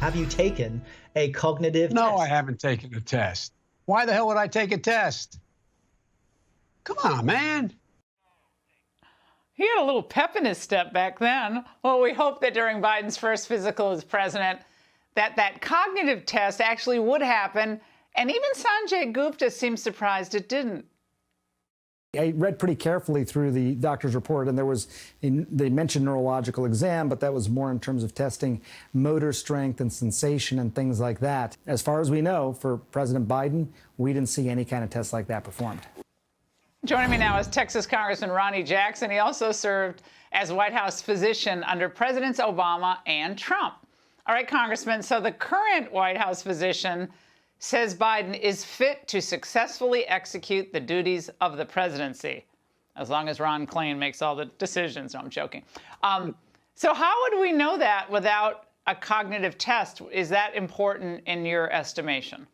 Have you taken a cognitive test? No, I haven't taken a test. Why the hell would I take a test? Come on, man. He had a little pep in his step back then. Well, we hope that during Biden's first physical as president, that cognitive test actually would happen. And even Sanjay Gupta seems surprised it didn't. I read pretty carefully through the doctor's report, and they mentioned neurological exam, but that was more in terms of testing motor strength and sensation and things like that. As far as we know, for President Biden, we didn't see any kind of test like that performed. Joining me now is Texas Congressman Ronny Jackson. He also served as White House physician under Presidents Obama and Trump. All right, Congressman, so the current White House physician says Biden is fit to successfully execute the duties of the presidency, as long as Ron Klain makes all the decisions. No, I'm joking. So how would we know that without a cognitive test? Is that important in your estimation?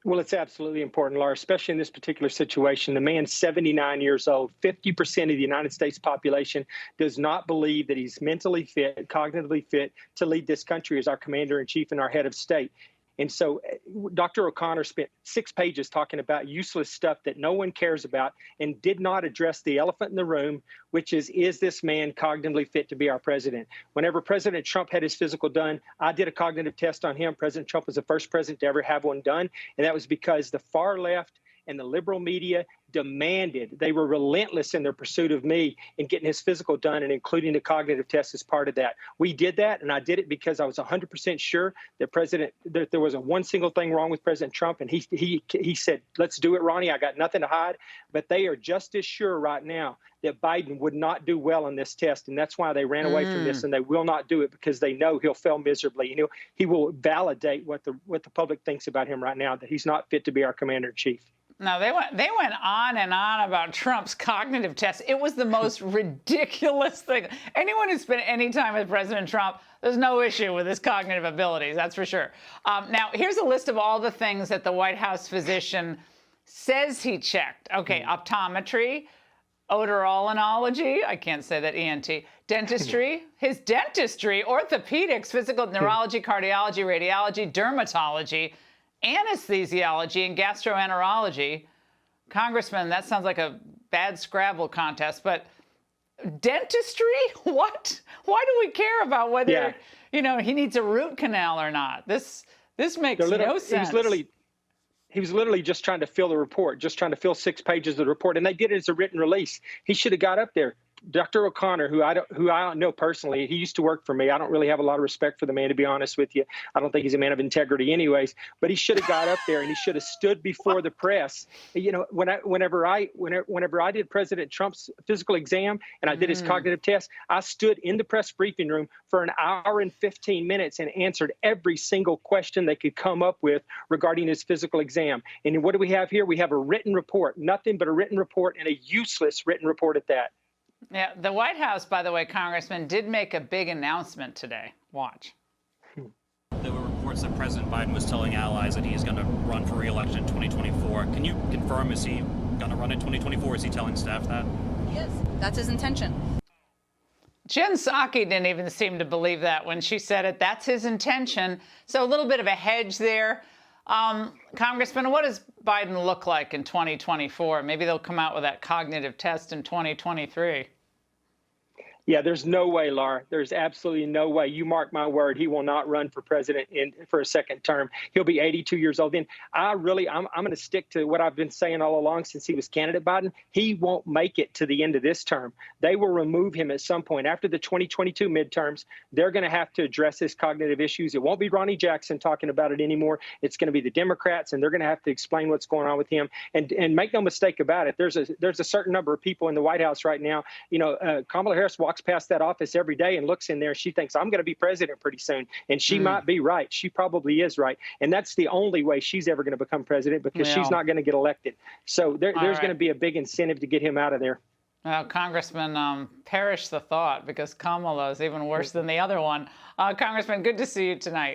Well, it's absolutely important, Laura, especially in this particular situation. The man's 79 years old. 50% of the United States population does not believe that he's mentally fit, cognitively fit to lead this country as our commander-in-chief and our head of state. And so Dr. O'Connor spent 6 pages talking about useless stuff that no one cares about and did not address the elephant in the room, which is this man cognitively fit to be our president? Whenever President Trump had his physical done, I did a cognitive test on him. President Trump was the first president to ever have one done. And that was because the far left and the liberal media demanded, they were relentless in their pursuit of me in getting his physical done and including the cognitive test as part of that. We did that, and I did it because I was 100% sure that there wasn't one single thing wrong with President Trump, and he said, let's do it, Ronnie, I got nothing to hide. But they are just as sure right now that Biden would not do well on this test, and that's why they ran away from this, and they will not do it because they know he'll fail miserably. You know, he will validate what the public thinks about him right now, that he's not fit to be our commander-in-chief. No, they went on and on about Trump's cognitive test. It was the most ridiculous thing. Anyone who spent any time with President Trump, there's no issue with his cognitive abilities, that's for sure. Now, here's a list of all the things that the White House physician says he checked. Okay, optometry, otolaryngology, I can't say that, ENT, dentistry, his dentistry, orthopedics, physical neurology, cardiology, radiology, dermatology, anesthesiology, and gastroenterology. Congressman, that sounds like a bad Scrabble contest, but dentistry? What? Why do we care about whether, you know, he needs a root canal or not? This makes no sense. He was literally just trying to fill the report, just trying to fill 6 pages of the report, and they did it as a written release. He should have got up there. Dr. O'Connor, who I don't know personally, he used to work for me. I don't really have a lot of respect for the man, to be honest with you. I don't think he's a man of integrity anyways, but he should have got up there and he should have stood before the press. You know, whenever I did President Trump's physical exam and I did his cognitive test, I stood in the press briefing room for an hour and 15 minutes and answered every single question they could come up with regarding his physical exam. And what do we have here? We have a written report, nothing but a written report, and a useless written report at that. Yeah, the White House, by the way, Congressman, did make a big announcement today. Watch. There were reports that President Biden was telling allies that he is going to run for re-election in 2024. Can you confirm, is he going to run in 2024? Is he telling staff that? Yes, that's his intention. Jen Psaki didn't even seem to believe that when she said it. That's his intention. So a little bit of a hedge there. Congressman, what does Biden look like in 2024? Maybe they'll come out with that cognitive test in 2023. Yeah, there's no way, Laura. There's absolutely no way. You mark my word, he will not run for president for a second term. He'll be 82 years old. Then I'm going to stick to what I've been saying all along since he was candidate Biden. He won't make it to the end of this term. They will remove him at some point. After the 2022 midterms, they're going to have to address his cognitive issues. It won't be Ronny Jackson talking about it anymore. It's going to be the Democrats, and they're going to have to explain what's going on with him. And make no mistake about it, there's a certain number of people in the White House right now. You know, Kamala Harris walks past that office every day and looks in there. She thinks, I'm going to be president pretty soon. And she might be right. She probably is right. And that's the only way she's ever going to become president, because she's not going to get elected. So there's going to be a big incentive to get him out of there. Well, Congressman, perish the thought, because Kamala is even worse than the other one. Congressman, good to see you tonight.